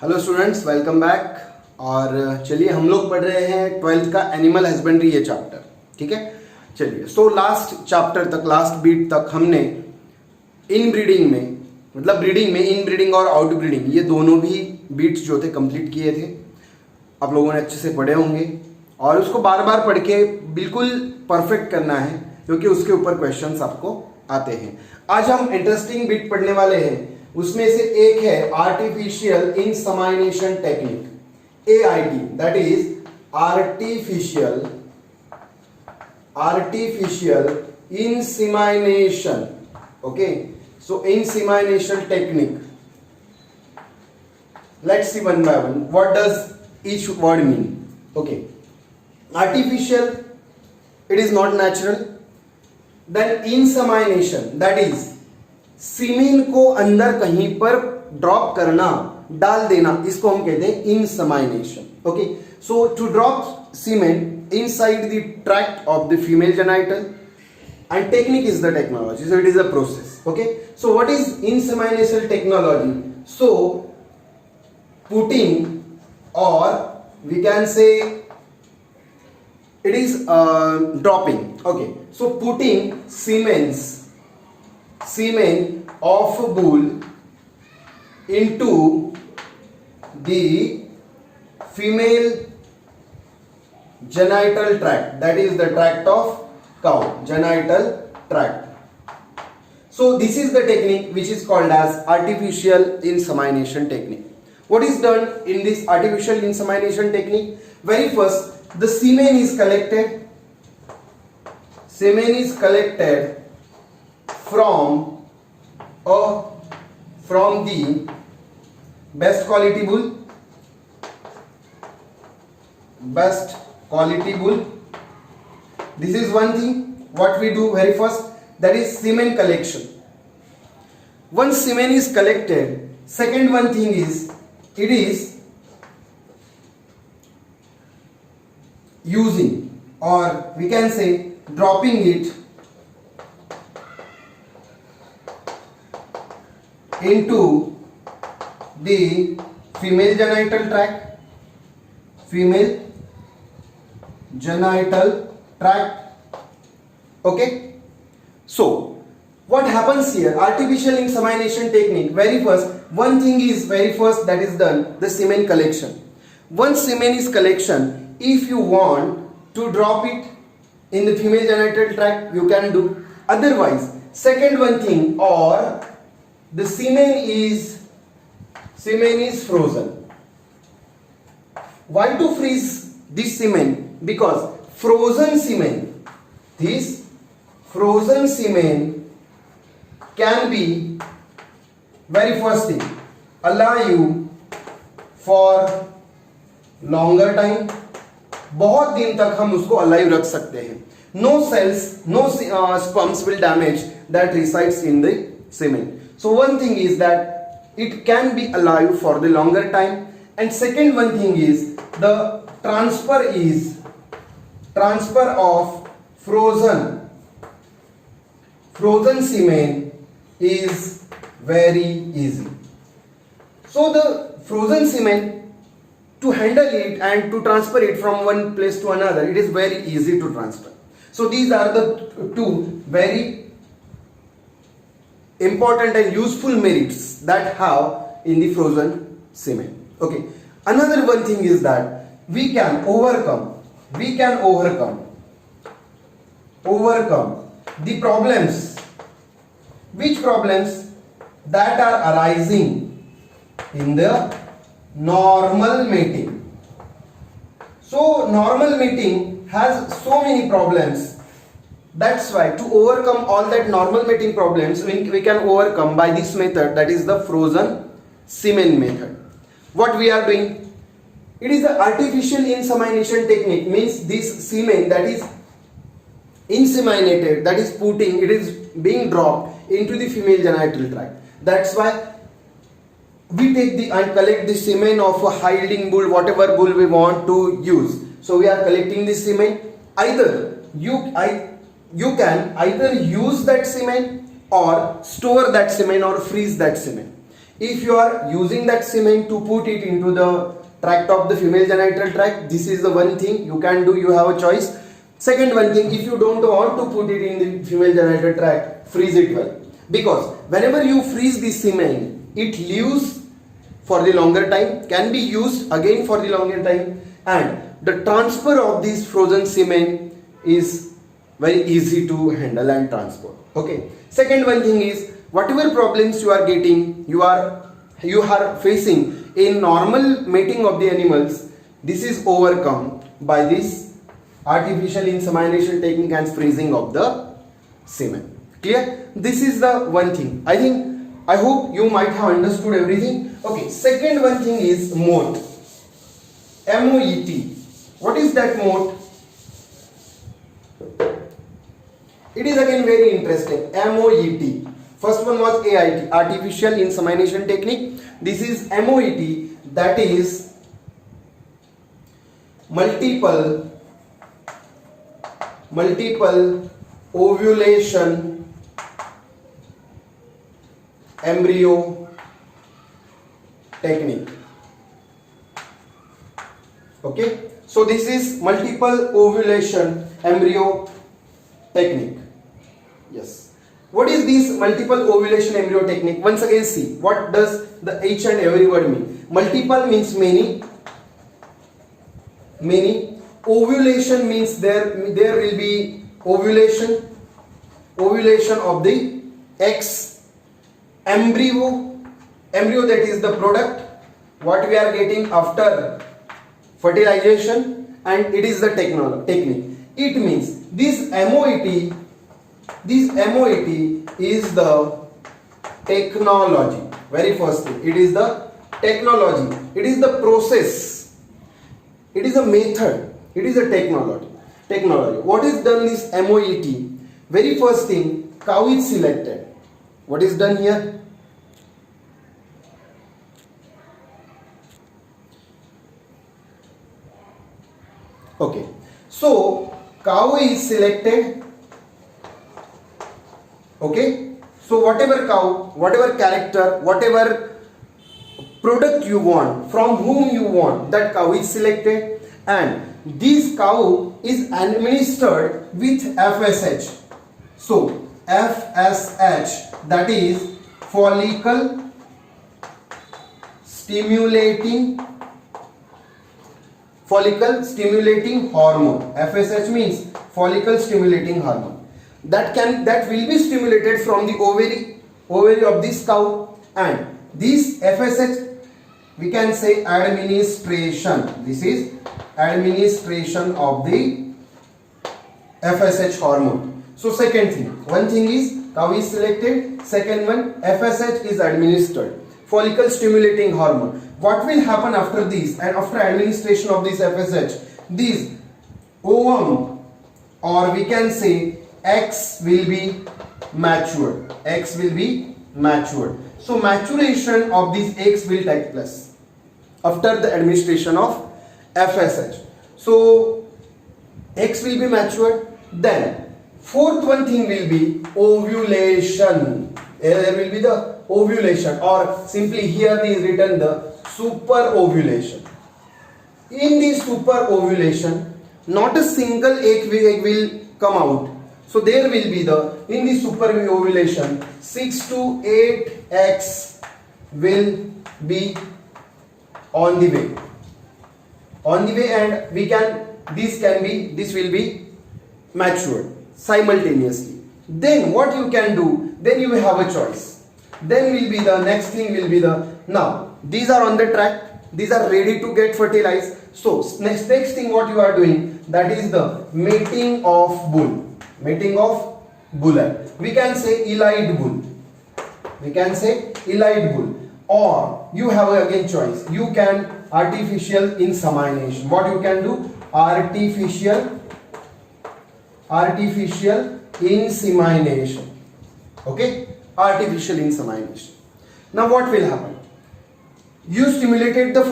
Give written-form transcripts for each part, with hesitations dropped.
Hello students, welcome back. और चलिए हम लोग पढ़ रहे हैं 12th का एनिमल हस्बेंड्री ये चैप्टर। ठीक है, चलिए। सो लास्ट चैप्टर तक, लास्ट बीट तक हमने इन ब्रीडिंग में, मतलब ब्रीडिंग में इन ब्रीडिंग और आउट ब्रीडिंग, ये दोनों भी बीट्स जो थे कंप्लीट किए थे। आप लोगों ने अच्छे से पढ़े होंगे और उसको बार बार पढ़ के बिल्कुल परफेक्ट करना है, क्योंकि उसके ऊपर क्वेश्चंस आपको आते हैं। आज हम इंटरेस्टिंग बीट पढ़ने वाले हैं। उसमें से एक है artificial insemination technique, AIT, that is artificial insemination. Okay, so insemination technique, let's see one by one what does each word mean. Okay, artificial, it is not natural. Then insemination, that is सीमेन को अंदर कहीं पर drop करना, डाल देना, इसको हम कहते हैं insemination. Okay, so to drop semen inside the tract of the female genital, and technique is the technology, so it is a process. Okay, so what is insemination technology? So putting, or we can say it is dropping. Okay, so putting semen of a bull into the female genital tract, that is the tract of cow, genital tract. So this is the technique which is called as artificial insemination technique. What is done in this artificial insemination technique? Very first, the semen is collected from the best quality bull. This is one thing what we do very first, that is semen collection. Once semen is collected, second one thing is it is using, or we can say dropping it into the female genital tract. Okay, so what happens here? Artificial insemination technique, very first, one thing is very first that is done, the semen collection. Once semen is collection, if you want to drop it in the female genital tract, you can do. Otherwise, second one thing, or the semen is frozen. Why to freeze this semen? Because this frozen semen can be, very first thing, allow you for longer time. बहुत दिन तक हम उसको alive रख सकते हैं. No cells, no sperms will damage that resides in the semen. So one thing is that it can be alive for the longer time, and second one thing is the transfer of frozen semen is very easy. So the frozen semen, to handle it and to transfer it from one place to another, it is very easy to transfer. So these are the two very important and useful merits that have in the frozen semen. Okay, another one thing is that we can overcome the problems, which problems that are arising in the normal mating. So normal mating has so many problems. That's why to overcome all that normal mating problems, we can overcome by this method, that is the frozen semen method. What we are doing, it is the artificial insemination technique, means this semen that is inseminated, that is it is being dropped into the female genital tract. That's why we take and collect the semen of a high-yielding bull, whatever bull we want to use. So we are collecting the semen. Either you can either use that semen or store that semen or freeze that semen. If you are using that semen to put it into the tract of the female genital tract, this is the one thing you can do, you have a choice. Second one thing, if you don't want to put it in the female genital tract, freeze it well. Because whenever you freeze the semen, it lives for the longer time, can be used again for the longer time, and the transfer of this frozen semen is very easy to handle and transport. Okay. Second one thing is, whatever problems you are getting, you are facing in normal mating of the animals, this is overcome by this artificial insemination technique and freezing of the semen. Clear? This is the one thing. I hope you might have understood everything. Okay, second one thing is moat. M-O-E-T. What is that moat? It is again very interesting. M-O-E-T. First one was AIT, artificial insemination technique. This is MOET, that is multiple ovulation embryo technique. Okay, so this is multiple ovulation embryo technique. Yes. What is this multiple ovulation embryo technique? Once again, see what does the each and every word mean. Multiple means many. Ovulation means there will be ovulation of the eggs. Embryo, that is the product what we are getting after fertilization, and it is the technique. It means this MOET is the technology. Very first thing, it is the technology, it is the process, it is a method, it is a technology. What is done this MOET? Very first thing, cow is selected. What is done here? Okay, so cow is selected. Okay, so whatever cow, whatever character, whatever product you want, from whom you want, that cow is selected, and this cow is administered with FSH. So FSH, that is follicle stimulating hormone. FSH means follicle stimulating hormone. That will be stimulated from the ovary of this cow, and this FSH, we can say administration. This is administration of the FSH hormone. So second thing, one thing is cow is selected, second one FSH is administered, follicle stimulating hormone. What will happen after this, and after administration of this FSH, this ovum, or we can say eggs, will be matured. So maturation of these eggs will take place after the administration of FSH. So eggs will be matured. Then fourth one thing will be ovulation. There will be the ovulation, or simply here is written the super ovulation. In this super ovulation, not a single egg will come out. So there will be in the super ovulation 6 to 8 eggs will be on the way, and this will be matured simultaneously. Then what you can do, then you have a choice. Then will be the next thing will be now these are on the track, these are ready to get fertilized. So next thing what you are doing, that is the mating of bull. We can say elide bull. Or you have again choice, you can artificial insemination. What you can do? Artificial insemination. Okay, artificial insemination. Now what will happen? You stimulated the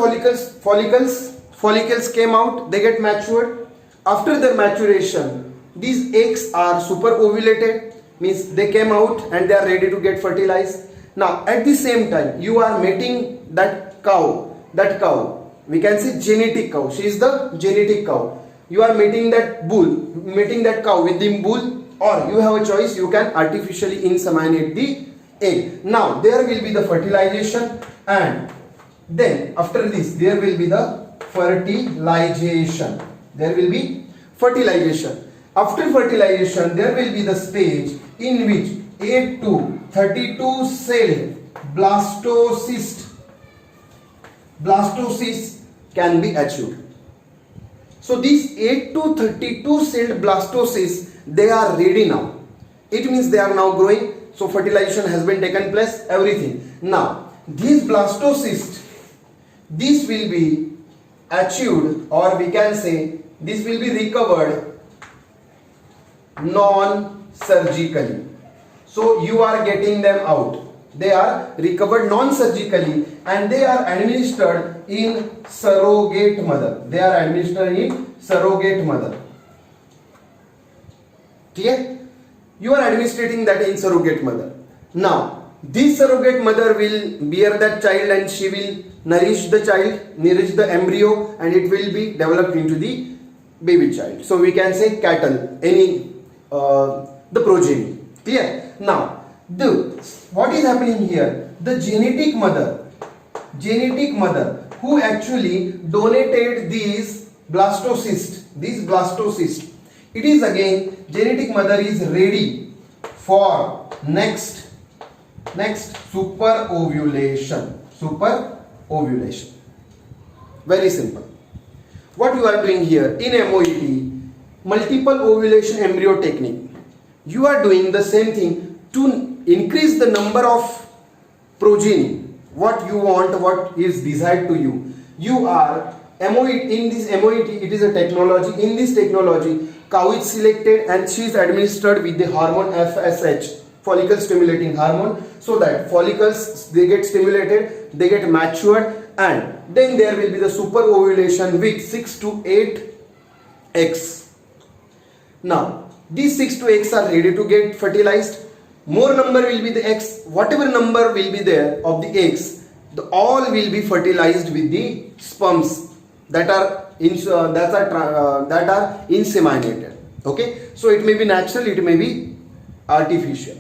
follicles came out, they get matured. After the maturation, these eggs are super ovulated, means they came out and they are ready to get fertilized. Now at the same time you are mating that cow, we can say genetic cow, she is the genetic cow. You are mating that cow with the bull, or you have a choice, you can artificially inseminate the egg. Now there will be the fertilization, and then after this there will be the fertilization. After fertilization there will be the stage in which 8 to 32 cell blastocyst can be achieved. So these 8 to 32 celled blastocysts, they are ready now. It means they are now growing. So fertilization has been taken place, everything. Now these blastocysts, this will be achieved, or we can say this will be recovered non-surgically. So you are getting them out. They are recovered non-surgically and they are administered in surrogate mother. Clear? You are administrating that in surrogate mother. Now this surrogate mother will bear that child and she will nourish the embryo, and it will be developed into the baby child. So we can say cattle, the progeny. Clear? Now what is happening here? The genetic mother who actually donated these blastocysts, it is again, genetic mother is ready for next super ovulation. Very simple. What you are doing here in MOET, multiple ovulation embryo technique, you are doing the same thing to increase the number of progeny, what you want, what is desired to you. You are in this MOET, it is a technology. In this technology, cow is selected and she is administered with the hormone FSH, follicle stimulating hormone, so that follicles, they get stimulated, they get matured, and then there will be the super ovulation with 6 to 8 eggs. Now these 6 to 8 eggs are ready to get fertilized. More number will be the eggs. Whatever number will be there of the eggs, all will be fertilized with the sperms that are inseminated. Okay, so it may be natural, it may be artificial.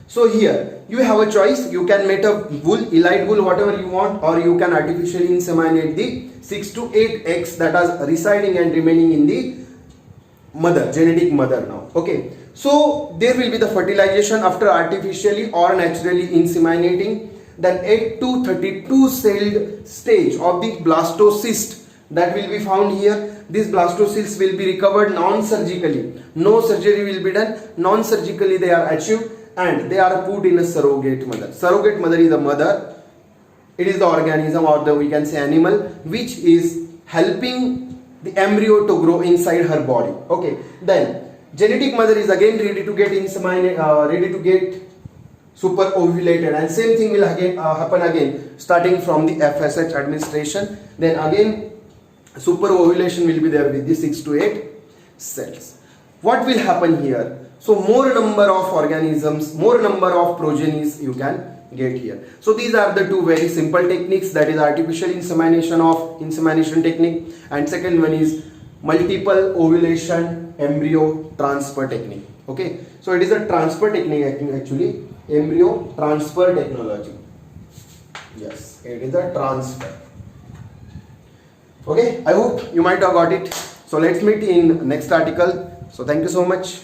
So here you have a choice. You can make a elite bull, whatever you want, or you can artificially inseminate the 6 to 8 eggs that are residing and remaining in the genetic mother now. Okay, so there will be the fertilization after artificially or naturally inseminating. Then 8 to 32 celled stage of the blastocyst that will be found here. These blastocysts will be recovered non-surgically. No surgery will be done. Non-surgically they are achieved and they are put in a surrogate mother. Surrogate mother is the mother. It is the organism, or we can say animal, which is helping the embryo to grow inside her body. Okay, then genetic mother is again ready to get super ovulated, and same thing will again happen again, starting from the FSH administration. Then again super ovulation will be there with the 6 to 8 cells. What will happen here? So more number of organisms, more number of progenies you can get here. So these are the two very simple techniques, that is artificial insemination technique, and second one is multiple ovulation embryo transfer technique. Okay, so it is a transfer technique actually, embryo transfer technology. Yes, it is a transfer. Okay, I hope you might have got it. So let's meet in next article. So thank you so much.